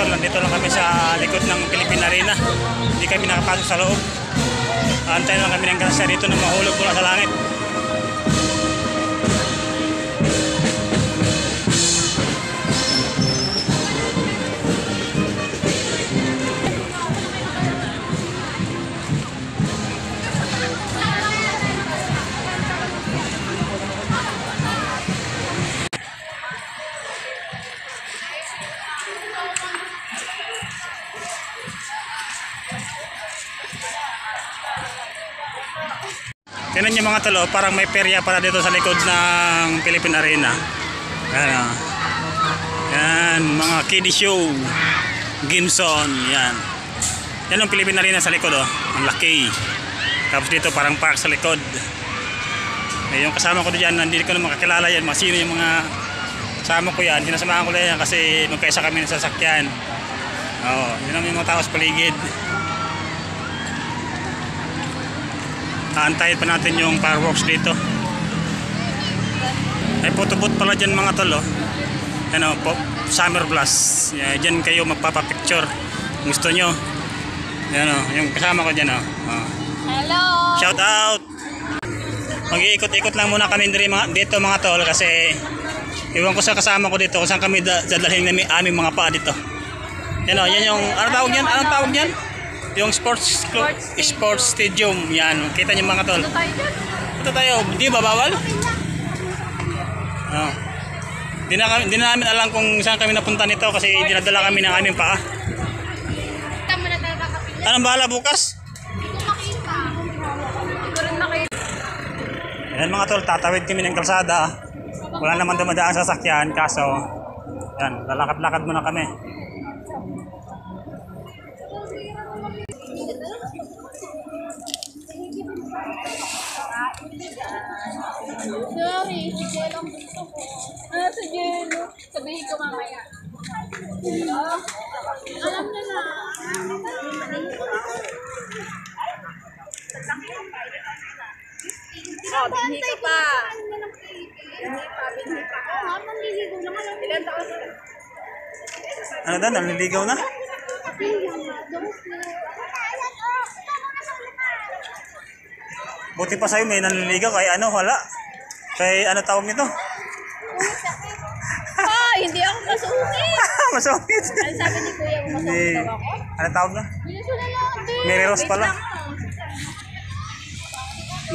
Nandito lang kami sa likod ng Philippine Arena. Hindi kami nakapasok sa loob. Antayin lang kami ng grasya dito na mahulog mula sa langit. Tingnan nyo mga talo, parang may perya para dito sa likod ng Philippine Arena. Yan, yan mga kiddie show, game zone, yan. Yan ang Philippine Arena sa likod, oh. Ang laki. Tapos dito parang park sa likod. Eh, yung kasama ko dyan, hindi ko na makakilala yan. Sino yung mga kasama ko yan. Sinasamahan ko lang yan kasi magkaisa kami ng sasakyan. Oh, yun ang mga tao sa paligid. Aantayin pa natin yung fireworks dito. Ay photobooth pala dyan mga tol, oh. Ano, summer blast. Dyan kayo magpapapicture. Gusto nyo. Yan, oh, yung kasama ko dyan, oh. Hello! Shout out! Mag-iikot-ikot lang muna kami dito mga tol kasi iwan ko sa kasama ko dito kung saan kami dadalhin namin aming mga paa dito. Yan, oh, yan yung, ano tawag yan? Anong tawag yan? Yung sports stadium. Yan, kita niyo mga tol. Ito tayo, hindi ba bawal? Oh. Di na namin alam kung saan kami napunta nito kasi dinadala kami ng aming paa. Anong bahala bukas? Yan mga tol, tatawid kami ng kalsada. Wala naman dumadaan sa sasakyan kaso yan, lalakad-lakad muna kami. Sorry, si Jello ang gusto ko. Ano si Jello? Sabihin ko mamaya. Alam niya na. Oh, binhi ka pa. Binhi pa. Oo, nanliligaw naman. Ilan taon? Ano daw, nanliligaw na? Buti pa sa'yo may nanliligaw kay ano, wala. Kay ano tawag nito? Hindi ako masungit. Masungit. Ano sabi ni Kuya kung masungit daw ako? Ano tawag na? Mary Rose pala.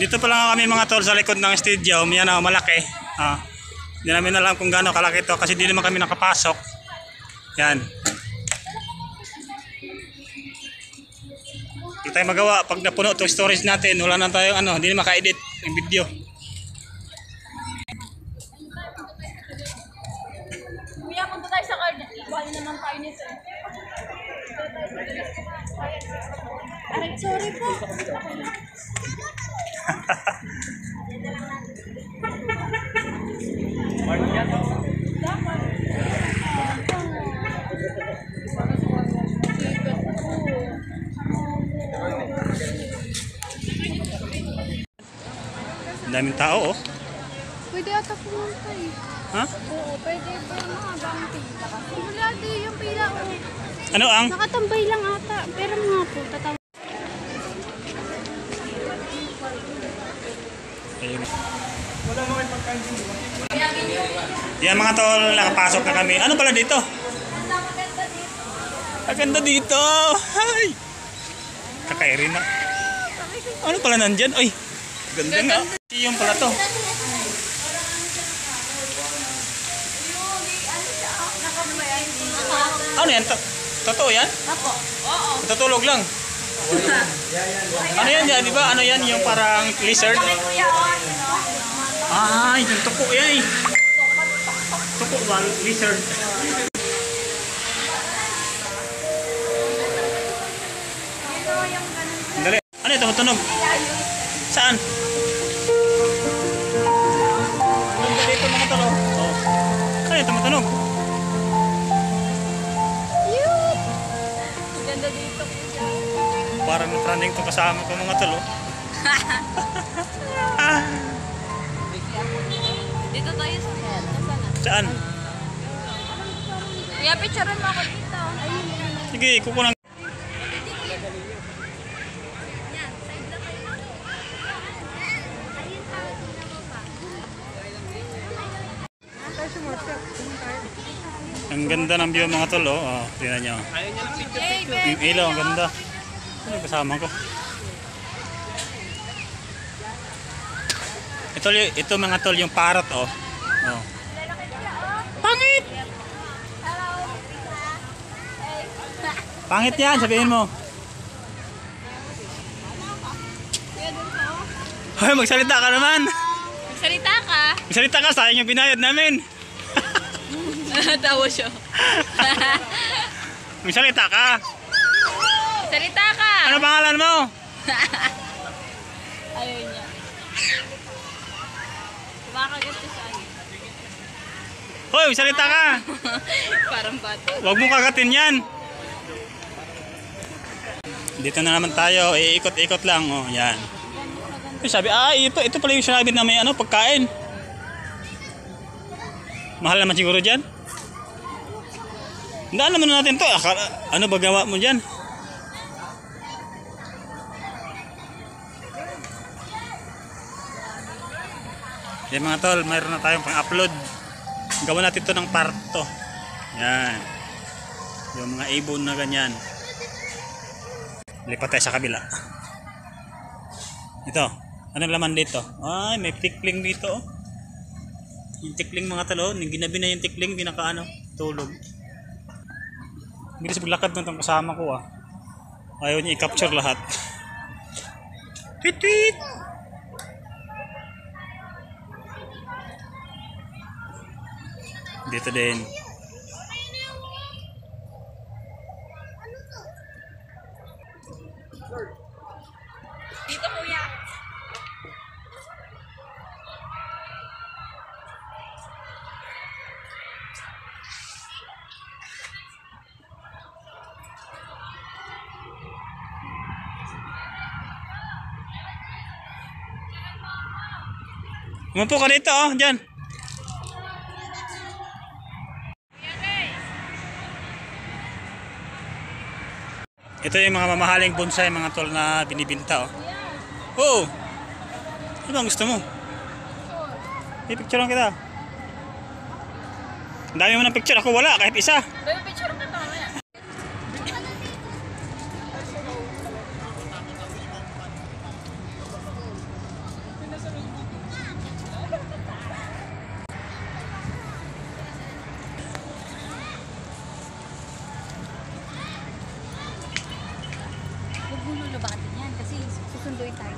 Dito pa lang kami mga tol sa likod ng stadium. Yan o, malaki. Hindi namin alam kung gaano kalaki ito kasi di naman kami nakapasok. Yan. Hindi tayo magawa. Pag napuno itong storage natin, wala na tayo ano, hindi na maka-edit ng video. Kuya, punta tayo sa card. Iba naman tayo nito. Aray, sorry po. Ang daming tao, oh. Pwede ata pumunta eh. Ha? Oo, pwede ba yung mga bang pila? Wala din yung pila. Ano ang? Nakatambay lang ata. Pero mga po, tatambay. Ayun. Yan mga tol, nakapasok na kami. Ano pala dito? Maganda dito. Hay! Kakairin na. Ano pala nandyan? Ay, ganda nga. Yung pala to. Ano yan? Totoo yan? Ako. Oo. Tutulog lang. Ano yan yan? Di ba? Ano yan? Yung parang lizard? Ay, yung tuko yan eh. Tuko ba? Lizard. Dali. Ano ito? Tunog? Saan? Dito mga talo. Bonding to kasama ko mga tol. Oh. Dito tayo sa head. Nasaan na? Saan? Kuya, picturean mo ako dito. Sige, kukulang. Ang ganda ng view mga tol. Oh, tingnan nyo. Yung ilaw, ang ganda. Ano kasama ko? Ito mga tol, yung parrot. Oh. Oh. Pangit! Pangit yan, sabihin mo. Hoy, magsalita ka naman. Magsalita ka. Magsalita ka, sayang yung binayad namin. Tawa siya. Magsalita ka. Salita ka. Ano pangalan mo? Ayaw niya. Kumakagat siya sa akin. Hoy, magsalita ka. Parang bata. Huwag mo kagatin yan. Dito na naman tayo, iikot-ikot lang. Oh, yan. Sabi, ito pala yung sinabi na may pagkain. Mahal naman siguro dyan. Daan naman natin to. Ano ba gawa mo dyan? Yan mga tol, mayroon na tayong pang-upload. Gawa natin to ng parto. Yan. Yung mga ibon na ganyan. Lipat tayo sa kabila. Ito. Anong laman dito? Ay, may tikling dito. Oh. Yung tikling mga talo, ginabi na yung tikling, tulog. Bilis maglakad ng kasama ko ah. Ayaw niya i-capture lahat. Tweet tweet! Dito din. Dito kuya. Umupo ka dito oh, dyan. Ito yung mga mamahaling bonsai mga tol na binibinta oh. Oh! Ano bang gusto mo? I-picture kita. Ang dami mo ng picture, ako wala kahit isa. Baby, picture ka mamaya. Huwag mo lulubatin yan kasi susunduin tayo.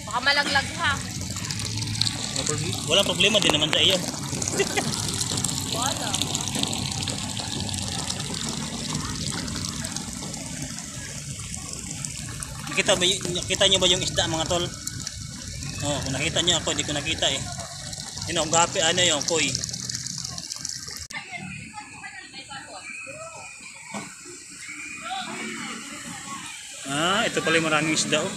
Baka malaglag ha. Walang problema din naman sa iyo. Wala. Nakita niyo ba yung isda mga tol? Oh, kung nakita niyo ako, hindi ko nakita eh. Yun ang gapi, yung koi. Ah, ito pala yung maraming isda oh.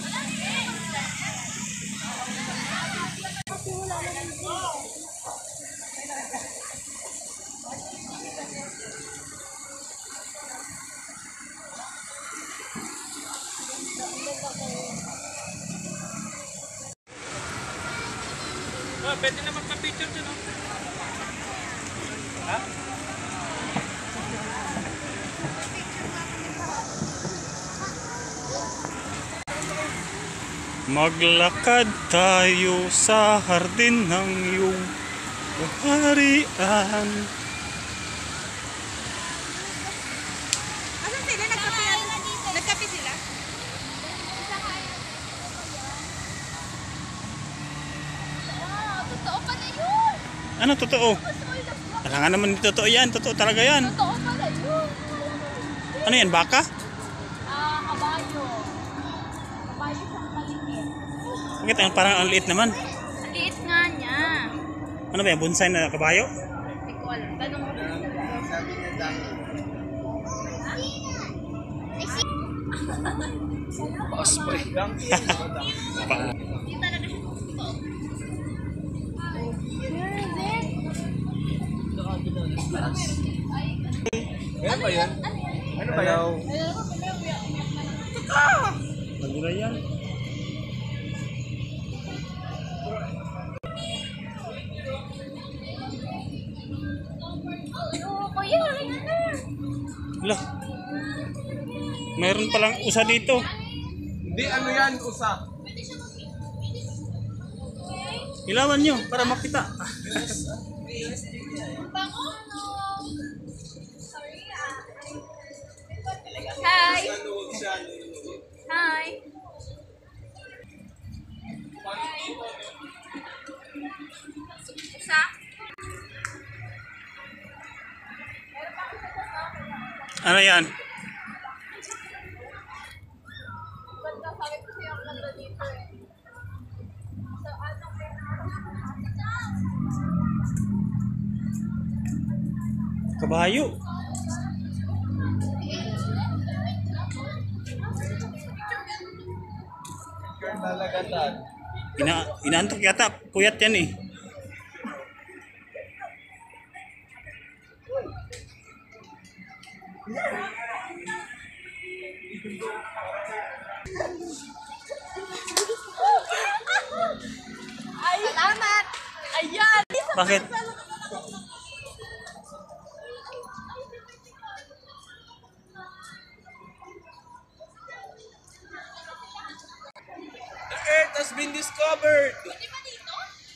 Oh, pwede na magpa-picture dyan, oh. Ha? Maglakad tayo sa hardin ng iyong kaharian. Asan sila? Nagkape sila? Totoo pala yun! Ano totoo? Kailangan naman totoo yan. Totoo talaga yan. Totoo pala yun! Ano yan? Baka? Kabayo. Kabayo sa maliit. Bakit ang parang ang liit naman? Ang liit nga niya. Ano ba yan? Bonsai na kabayo? Hindi ko alam. Tanong mo. Osprey. Pa- Hindi talaga siya totoo. Ano ba yan? Ano ba yan? Magulay yan. Kuya, Wala. Mayroon palang usa dito. Hindi, ano yan? Usa. Ilawan nyo para makita. Hi! Hi! Isa? Ano yan? Ganda, sabi ko siya ang ganda dito eh. So, ano Kabayo. Nalagatan. Inaantok yata. Puyat yan eh. Salamat! Ayan! Bakit? The Earth has been discovered.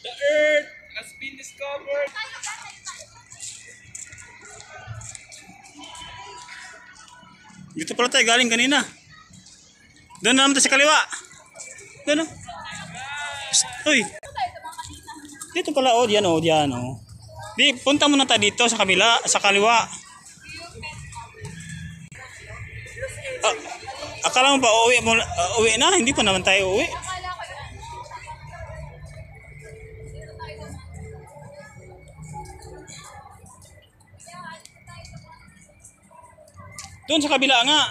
The Earth has been discovered. Dito pala tayo galing kanina. Doon naman tayo sa kaliwa. Doon o. Uy. Dito pala o. Diyan o. Diyan o. Di, punta muna tayo dito sa kabila. Sa kaliwa. Ah, akala mo ba uwi na? Hindi pa naman tayo uwi. Doon sa kabila nga.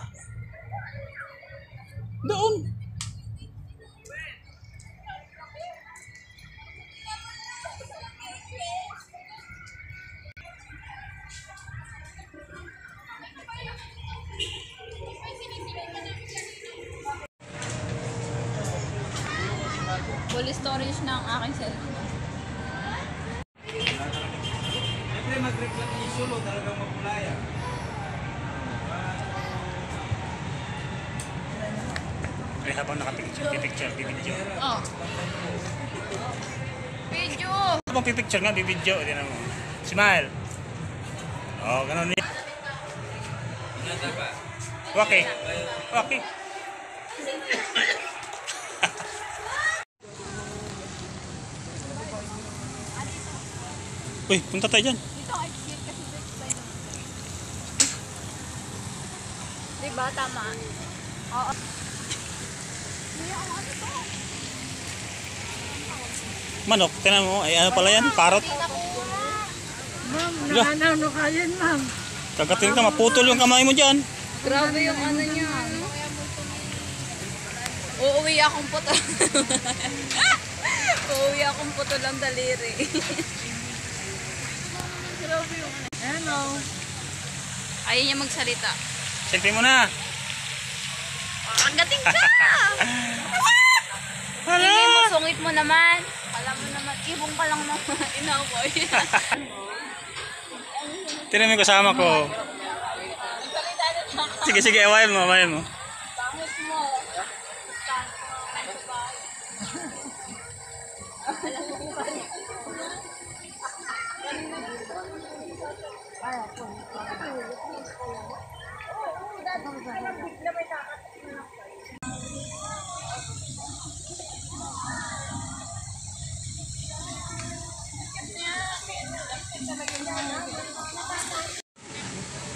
Doon. Full storage ng aking cellphone. Siyempre mag-reclamation mo talagang mapulaya. Ay, habang nakapicture, bibidyo. Oh. Video! Habang pipicture nga, bibidyo. Tignan mo. Smile. Oh, ganun din. Okay. Okay. Uy, punta tayo dyan. Dito ay cute kasi dito tayo. Diba? Tama. Oo. Manok, tignan mo. Ay, ano pala yan? Parrot. Ma'am, Wala. ano kaya ma'am? Kagatin ka, maputol yung kamay mo dyan. Grabe yung ano niya. Uuwi akong putol. Uuwi akong putol ang daliri. Grabe yung ano. Hello. Ayaw niya magsalita. Selfie mo na. Agating ka! Hala! Hindi mo, sungit mo naman. Alam mo naman, ibong ka lang naman. Inaboy. Tinan mo yung kasama ko. Sige, sige, awayan mo, awayan mo. Pangit mo.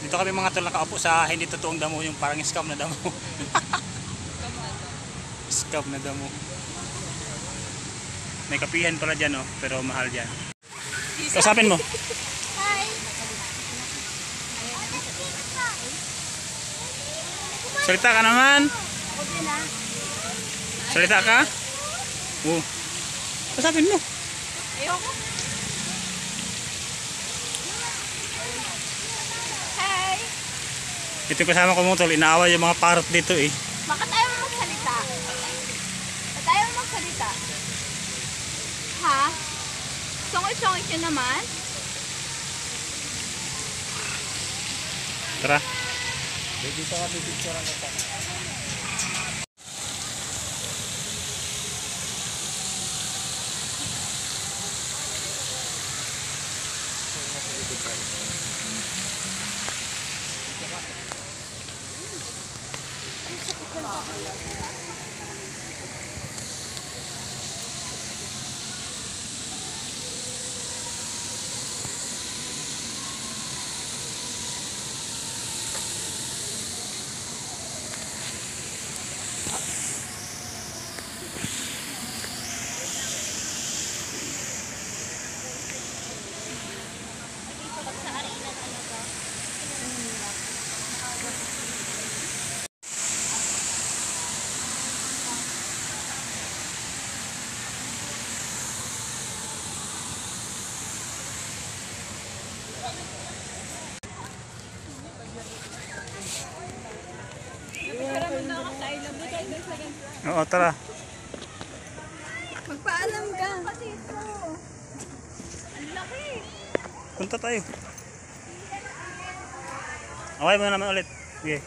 Dito kami mga tol nakaupo sa hindi totoong damo, yung parang scam na damo. Scam na damo. May kapihan pala dyan, oh, pero mahal dyan. Kausapin mo. Hi! Salita ka naman. Ako din ah. Salita ka. Oh. Kausapin mo. Ayoko. Hi! Ito yung kasama ko mga tol, inaaway yung mga parrot dito eh. Bakit ayaw mo magsalita? Bakit ayaw mo magsalita? Ha? Sungit-sungit yun naman? Tara. Oo, tara. Magpaalam ka. Ang laki. Punta tayo. Away mo na naman ulit. Sige.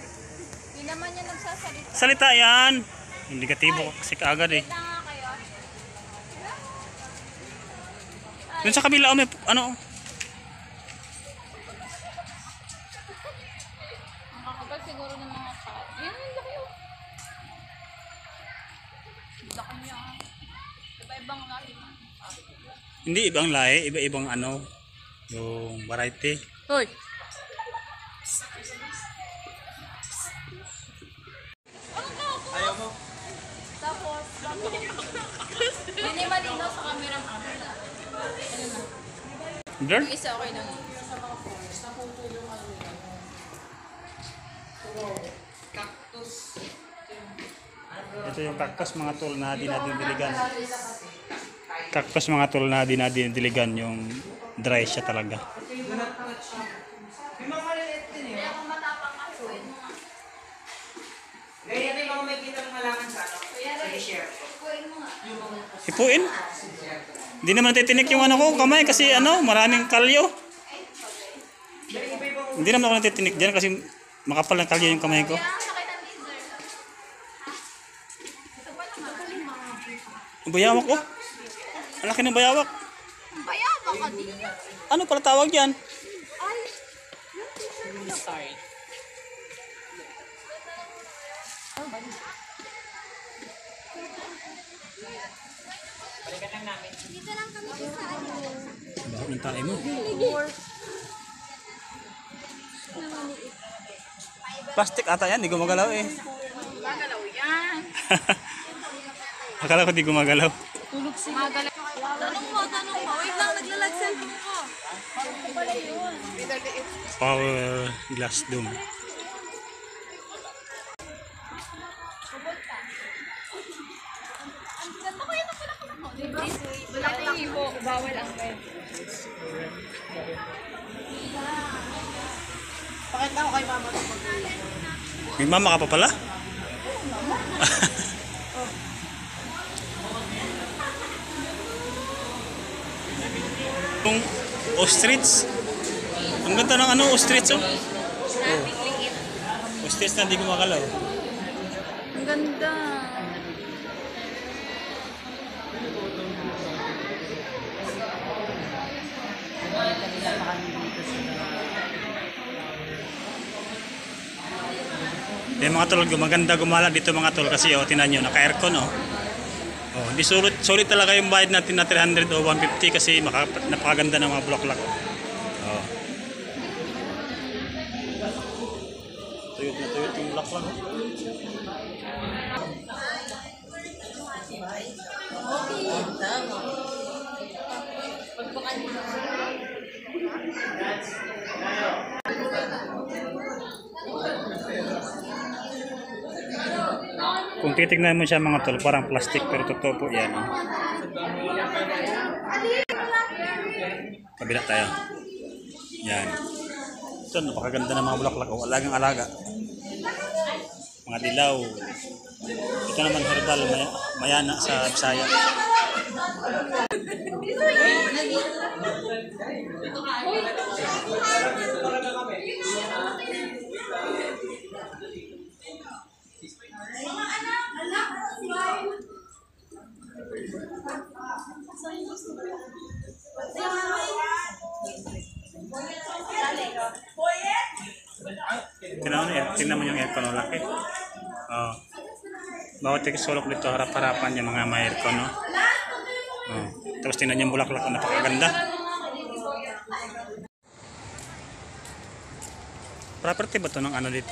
Hindi naman niya nagsasalita. Salita yan. Yung negatibo kasi kaagad eh. Salita nga kayo. Dun sa kabila, may ano. Ang kakapal siguro ng mga tao. Yan, ang laki oh. Ang laki niya. Iba-ibang lahi. Hindi ibang lahi, iba-ibang ano. Yung variety. Hoy! Ayaw mo? Tapos, hindi malinaw sa camera. Girl? Yung isa okay lang. Ito yung cactus mga tol na dinadiligan. Cactus mga tol na dinadiligan, yung dry siya talaga. May mga maliliit din eh. Kaya kung matapang ka, suin mo nga. Ganyan din mga may kita ng malaman sa ano. Sa share. Suin mo nga. Hipuin. Hindi naman titinik yung ano ko, kamay kasi ano, maraming kalyo. Hindi naman ako natitinik dyan kasi makapal ng kalyo yung kamay ko. Kaya ang sakit ng laser. Ito pala nga. Ang bayawak oh. Ang laki ng bayawak. Bayaba ka din. Ano pala tawag dyan? Ay! Sorry. Balikan lang namin. Dito lang kami sa ano. Baho ng tae mo. Plastic ata yan, di gumagalaw eh. Magalaw yan. Akala ko di gumagalaw. Tulog si Magalaw. Tanong mo. Wait lang, naglalag cellphone ko. Ano pala yun? Power glass dome. Pakita ko kay mama ito. May mama ka pa pala? Yung ostrich. Ang ganda ng ano, ostrich oh. Ostrich na hindi gumagalaw. Ang ganda. Yung mga tol, maganda gumala dito mga tol kasi oh, tinan nyo, naka-aircon oh. Oh, di sulit talaga yung bayad natin na 300 o 150 kasi napakaganda ng mga bulaklak. Oh. Tuyot na tuyot yung bulaklak oh. Kung titignan mo siya mga tol, parang plastic pero totoo po yan. Oh. Kabila tayo. Yan. Ito, napakaganda ng mga bulaklak. Oh, alagang alaga. Mga dilaw. Ito naman herbal, mayana sa Bisaya. Tingnan mo yung aircon, laki. Oh. Bawat sulok dito, harap-harapan yung mga may aircon. No? Oh. Tapos tingnan yung bulaklak, napakaganda. Property ba ito ng ano dito?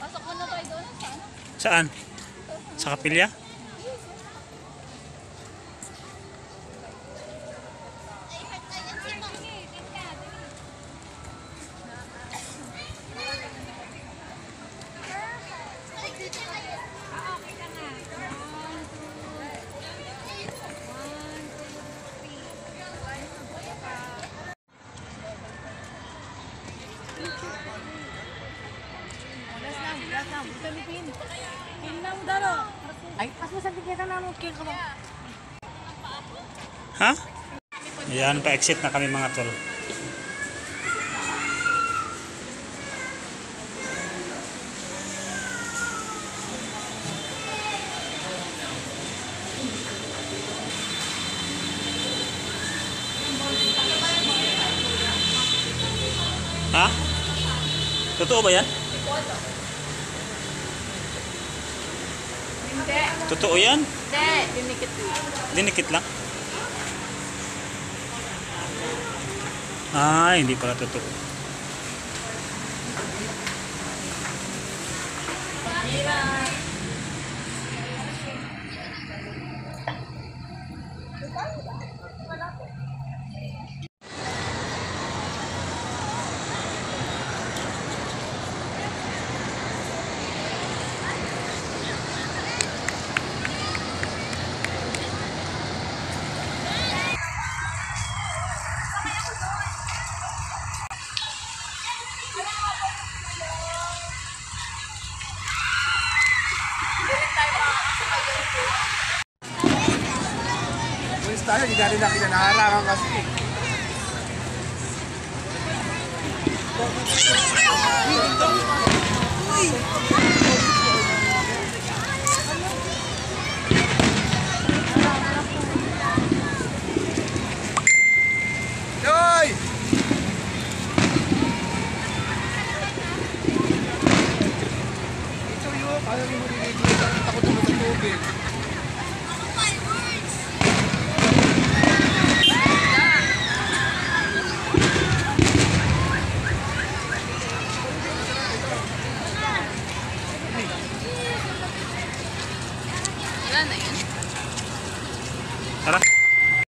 Pasok mo na tayo doon. Saan? Sa kapilya? Ay, pas mo sa tigita na mo king ka ba? Ha? Yan, pa-exit na kami mga tol. Ha? Totoo ba yan? Hindi. Totoo yan? Hindi. Dinikit ko. Dinikit lang? Ah, hindi pala totoo. Pulis tayo, hindi natin nakita nakarangan kasi. Yoy! Ito yun, kaya mo dito, takot naman sa tubig. Wala na yun. Tara.